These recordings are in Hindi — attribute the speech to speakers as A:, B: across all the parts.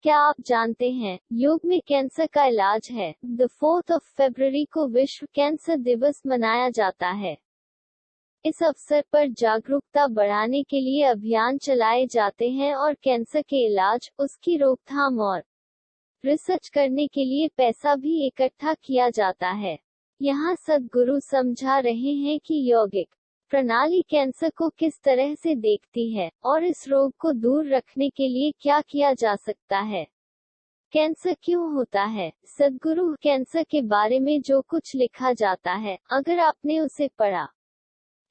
A: क्या आप जानते हैं, योग में कैंसर का इलाज है। 4 फरवरी को विश्व कैंसर दिवस मनाया जाता है। इस अवसर पर जागरूकता बढ़ाने के लिए अभियान चलाए जाते हैं और कैंसर के इलाज, उसकी रोकथाम और रिसर्च करने के लिए पैसा भी इकट्ठा किया जाता है। यहाँ सद्गुरु समझा रहे हैं कि यौगिक प्रणाली कैंसर को किस तरह से देखती है और इस रोग को दूर रखने के लिए क्या किया जा सकता है। कैंसर क्यों होता है? सद्गुरु कैंसर के बारे में जो कुछ लिखा जाता है, अगर आपने उसे पढ़ा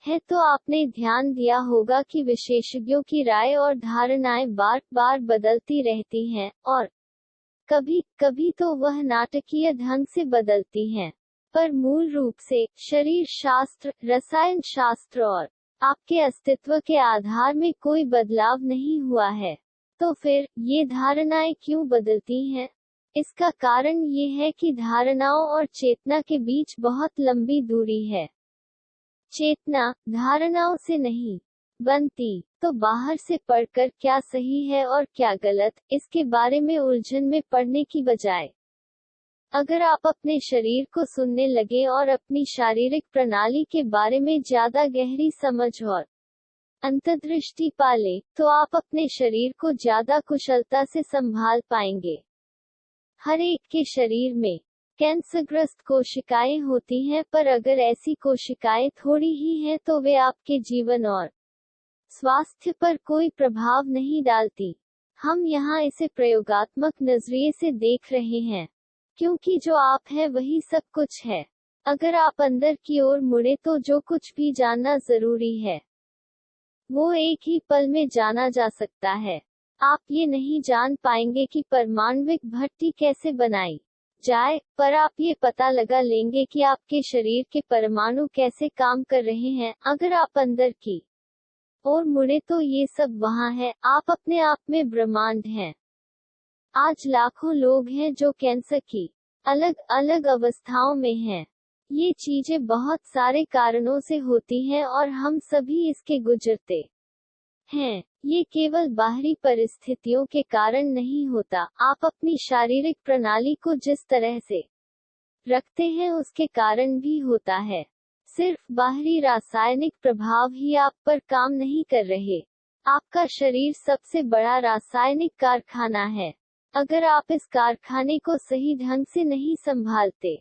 A: है तो आपने ध्यान दिया होगा कि विशेषज्ञों की राय और धारणाएं बार बार बदलती रहती हैं, और कभी कभी तो वह नाटकीय ढंग से बदलती हैं। पर मूल रूप से शरीर शास्त्र, रसायन शास्त्र और आपके अस्तित्व के आधार में कोई बदलाव नहीं हुआ है। तो फिर ये धारणाएं क्यों बदलती हैं? इसका कारण ये है कि धारणाओं और चेतना के बीच बहुत लंबी दूरी है। चेतना धारणाओं से नहीं बनती, तो बाहर से पढ़कर क्या सही है और क्या गलत, इसके बारे में उलझन में पड़ने की बजाय अगर आप अपने शरीर को सुनने लगे और अपनी शारीरिक प्रणाली के बारे में ज्यादा गहरी समझ और अंतर्दृष्टि पाले, तो आप अपने शरीर को ज्यादा कुशलता से संभाल पाएंगे। हर एक के शरीर में कैंसरग्रस्त कोशिकाएं होती हैं, पर अगर ऐसी कोशिकाएं थोड़ी ही हैं तो वे आपके जीवन और स्वास्थ्य पर कोई प्रभाव नहीं डालती। हम यहाँ इसे प्रयोगात्मक नजरिए से देख रहे हैं, क्योंकि जो आप हैं वही सब कुछ है। अगर आप अंदर की ओर मुड़े तो जो कुछ भी जानना जरूरी है वो एक ही पल में जाना जा सकता है। आप ये नहीं जान पाएंगे कि परमाणुविक भट्टी कैसे बनाई जाए, पर आप ये पता लगा लेंगे कि आपके शरीर के परमाणु कैसे काम कर रहे हैं। अगर आप अंदर की ओर मुड़े तो ये सब वहाँ है। आप अपने आप में ब्रह्मांड हैं। आज लाखों लोग हैं जो कैंसर की अलग अलग अवस्थाओं में हैं। ये चीजें बहुत सारे कारणों से होती हैं और हम सभी इसके गुजरते हैं। ये केवल बाहरी परिस्थितियों के कारण नहीं होता। आप अपनी शारीरिक प्रणाली को जिस तरह से रखते हैं उसके कारण भी होता है। सिर्फ बाहरी रासायनिक प्रभाव ही आप पर काम नहीं कर रहे। आपका शरीर सबसे बड़ा रासायनिक कारखाना है। अगर आप इस कारखाने को सही ढंग से नहीं संभालते,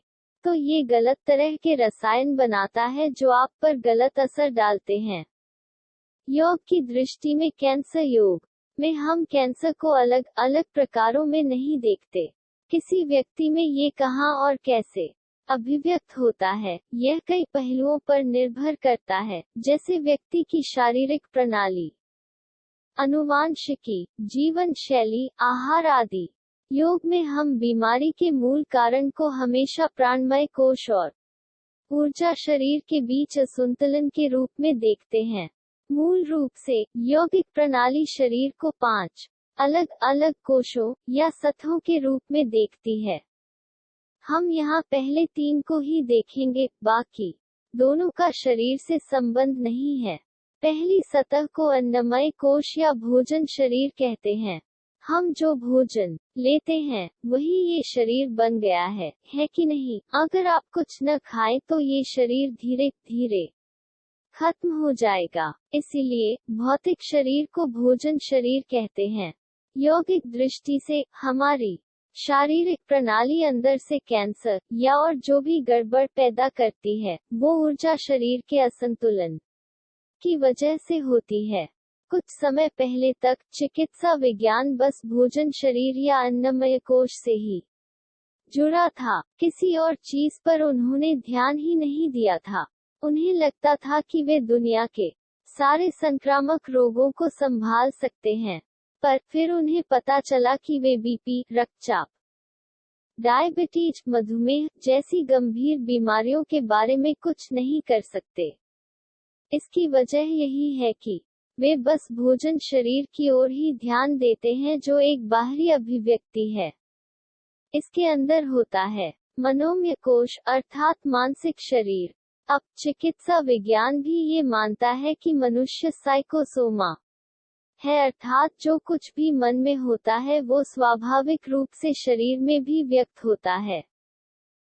A: तो ये गलत तरह के रसायन बनाता है जो आप पर गलत असर डालते हैं। योग की दृष्टि में कैंसर योग में हम कैंसर को अलग अलग प्रकारों में नहीं देखते। किसी व्यक्ति में ये कहाँ और कैसे अभिव्यक्त होता है, यह कई पहलुओं पर निर्भर करता है, जैसे व्यक्ति की शारीरिक प्रणाली, आनुवांशिकी, जीवन शैली, आहार आदि। योग में हम बीमारी के मूल कारण को हमेशा प्राणमय कोश और ऊर्जा शरीर के बीच असंतुलन के रूप में देखते हैं। मूल रूप से यौगिक प्रणाली शरीर को 5 अलग अलग कोशों या सतहों के रूप में देखती है। हम यहाँ पहले 3 को ही देखेंगे, बाकी दोनों का शरीर से संबंध नहीं है। पहली सतह को अन्नमय कोश या भोजन शरीर कहते हैं। हम जो भोजन लेते हैं वही ये शरीर बन गया है कि नहीं? अगर आप कुछ न खाएं तो ये शरीर धीरे धीरे खत्म हो जाएगा। इसीलिए भौतिक शरीर को भोजन शरीर कहते हैं। यौगिक दृष्टि से हमारी शारीरिक प्रणाली अंदर से कैंसर या और जो भी गड़बड़ पैदा करती है, वो ऊर्जा शरीर के असंतुलन की वजह से होती है। कुछ समय पहले तक चिकित्सा विज्ञान बस भोजन शरीर या अन्नमय कोश से ही जुड़ा था। किसी और चीज पर उन्होंने ध्यान ही नहीं दिया था। उन्हें लगता था कि वे दुनिया के सारे संक्रामक रोगों को संभाल सकते हैं, पर फिर उन्हें पता चला कि वे बीपी, रक्तचाप, डायबिटीज, मधुमेह जैसी गंभीर बीमारियों के बारे में कुछ नहीं कर सकते। इसकी वजह यही है कि वे बस भोजन शरीर की ओर ही ध्यान देते हैं, जो एक बाहरी अभिव्यक्ति है। इसके अंदर होता है मनोमय कोश अर्थात मानसिक शरीर। अब चिकित्सा विज्ञान भी ये मानता है कि मनुष्य साइकोसोमा है, अर्थात जो कुछ भी मन में होता है वो स्वाभाविक रूप से शरीर में भी व्यक्त होता है।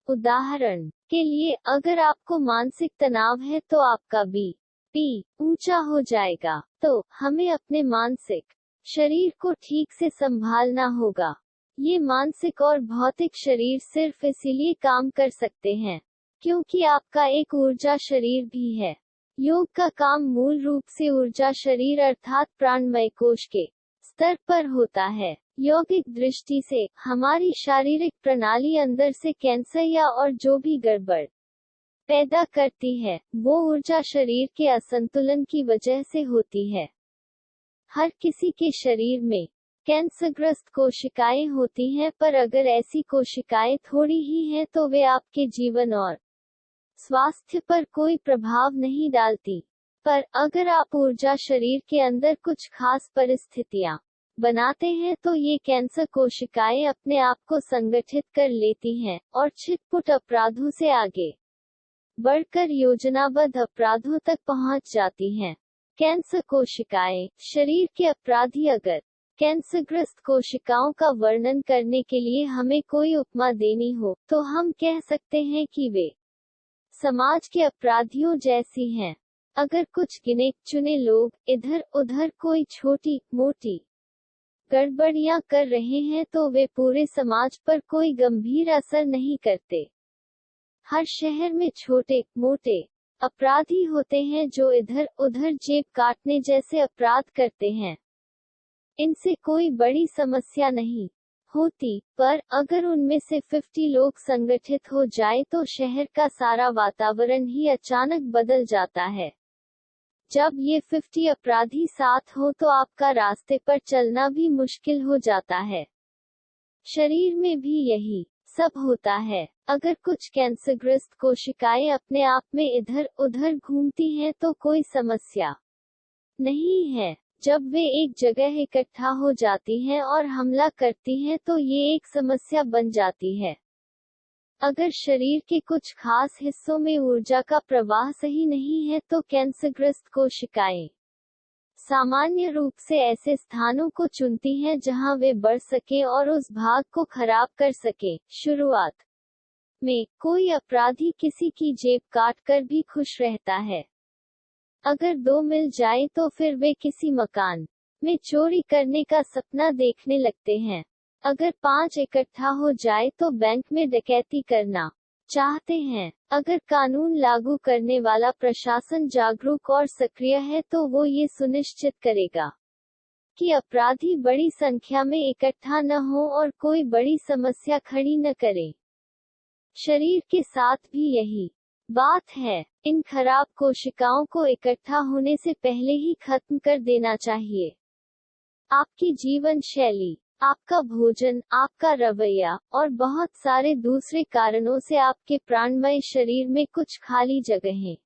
A: उदाहरण के लिए, अगर आपको मानसिक तनाव है तो आपका बीपी ऊंचा हो जाएगा। तो हमें अपने मानसिक शरीर को ठीक से संभालना होगा। ये मानसिक और भौतिक शरीर सिर्फ इसीलिए काम कर सकते हैं क्योंकि आपका एक ऊर्जा शरीर भी है। योग का काम मूल रूप से ऊर्जा शरीर अर्थात प्राणमय कोश के स्तर पर होता है। यौगिक दृष्टि से हमारी शारीरिक प्रणाली अंदर से कैंसर या और जो भी गड़बड़ पैदा करती है वो ऊर्जा शरीर के असंतुलन की वजह से होती है। हर किसी के शरीर में कैंसरग्रस्त कोशिकाएं होती हैं, पर अगर ऐसी कोशिकाएं थोड़ी ही हैं तो वे आपके जीवन और स्वास्थ्य पर कोई प्रभाव नहीं डालती। पर अगर आप ऊर्जा शरीर के अंदर कुछ खास परिस्थितियां बनाते हैं तो ये कैंसर कोशिकाएं अपने आप को संगठित कर लेती हैं और छिटपुट अपराधों से आगे बढ़कर योजनाबद्ध अपराधों तक पहुंच जाती हैं। कैंसर कोशिकाएं शरीर के अपराधी। अगर कैंसरग्रस्त कोशिकाओं का वर्णन करने के लिए हमें कोई उपमा देनी हो तो हम कह सकते हैं कि वे समाज के अपराधियों जैसी हैं। अगर कुछ गिने चुने लोग इधर उधर कोई छोटी मोटी गड़बड़ियां कर रहे हैं तो वे पूरे समाज पर कोई गंभीर असर नहीं करते। हर शहर में छोटे मोटे अपराधी होते हैं जो इधर उधर जेब काटने जैसे अपराध करते हैं। इनसे कोई बड़ी समस्या नहीं होती, पर अगर उनमें से 50 लोग संगठित हो जाए तो शहर का सारा वातावरण ही अचानक बदल जाता है। जब ये 50 अपराधी साथ हो तो आपका रास्ते पर चलना भी मुश्किल हो जाता है। शरीर में भी यही सब होता है। अगर कुछ कैंसरग्रस्त कोशिकाएं अपने आप में इधर उधर घूमती हैं तो कोई समस्या नहीं है। जब वे एक जगह इकट्ठा हो जाती हैं और हमला करती हैं तो ये एक समस्या बन जाती है। अगर शरीर के कुछ खास हिस्सों में ऊर्जा का प्रवाह सही नहीं है तो कैंसरग्रस्त कोशिकाएं सामान्य रूप से ऐसे स्थानों को चुनती हैं जहां वे बढ़ सके और उस भाग को खराब कर सके। शुरुआत में कोई अपराधी किसी की जेब काट कर भी खुश रहता है। अगर 2 मिल जाए तो फिर वे किसी मकान में चोरी करने का सपना देखने लगते हैं। अगर 5 इकट्ठा हो जाए तो बैंक में डकैती करना चाहते हैं। अगर कानून लागू करने वाला प्रशासन जागरूक और सक्रिय है तो वो ये सुनिश्चित करेगा कि अपराधी बड़ी संख्या में इकट्ठा न हो और कोई बड़ी समस्या खड़ी न करे। शरीर के साथ भी यही बात है। इन खराब कोशिकाओं को इकट्ठा होने से पहले ही खत्म कर देना चाहिए। आपकी जीवन शैली, आपका भोजन, आपका रवैया और बहुत सारे दूसरे कारणों से आपके प्राणमय शरीर में कुछ खाली जगहें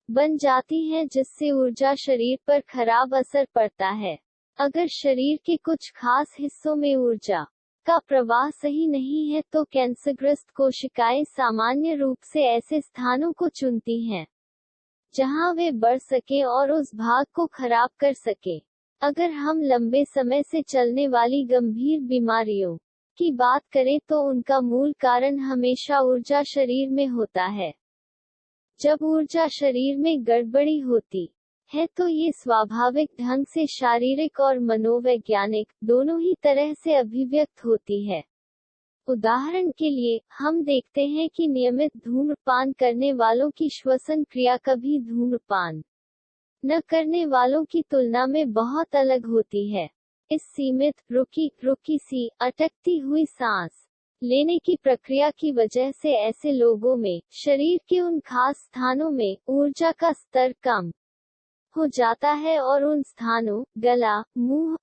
A: बन जाती हैं जिससे ऊर्जा शरीर पर खराब असर पड़ता है। अगर शरीर के कुछ खास हिस्सों में ऊर्जा का प्रवाह सही नहीं है तो कैंसरग्रस्त कोशिकाएं सामान्य रूप से ऐसे स्थानों को चुनती हैं जहां वे बढ़ सके और उस भाग को खराब कर सके। अगर हम लंबे समय से चलने वाली गंभीर बीमारियों की बात करें तो उनका मूल कारण हमेशा ऊर्जा शरीर में होता है। जब ऊर्जा शरीर में गड़बड़ी होती है तो ये स्वाभाविक ढंग से शारीरिक और मनोवैज्ञानिक दोनों ही तरह से अभिव्यक्त होती है। उदाहरण के लिए, हम देखते हैं कि नियमित धूम्रपान करने वालों की श्वसन क्रिया कभी धूम्रपान न करने वालों की तुलना में बहुत अलग होती है। इस सीमित, रुकी सी, अटकती हुई सांस लेने की प्रक्रिया की वजह से ऐसे लोगों में शरीर के उन खास स्थानों में ऊर्जा का स्तर कम हो जाता है और उन स्थानों, गला, मुंह,